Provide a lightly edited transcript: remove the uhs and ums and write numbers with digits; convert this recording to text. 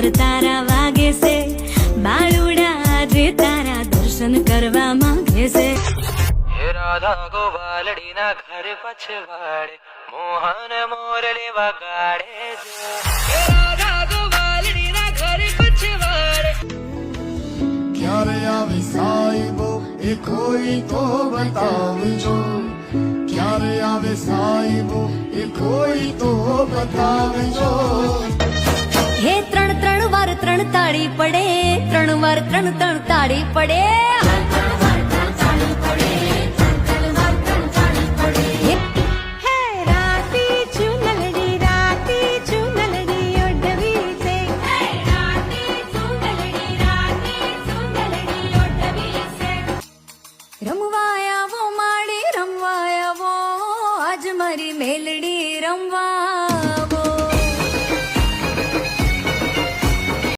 નજર તારા વાગે છે, બાળુડા આજે તારા દર્શન કરવા માંગે છે. હે રાધા ગોવાલડીના ઘર પછવાડે મોહન મોરલે વગાડે છે. હે રાધા ગોવાલડીના ઘર પછવાડે ક્યારે આવે સાહેબો એ કોઈ તો બતાવજો, ક્યારે આવે સાહેબો એ કોઈ તો બતાવજો. હે ત્રણ ત્રણ વાર ત્રણ તાળી પડે, ત્રણ વાર ત્રણ ત્રણ તાળી પડે.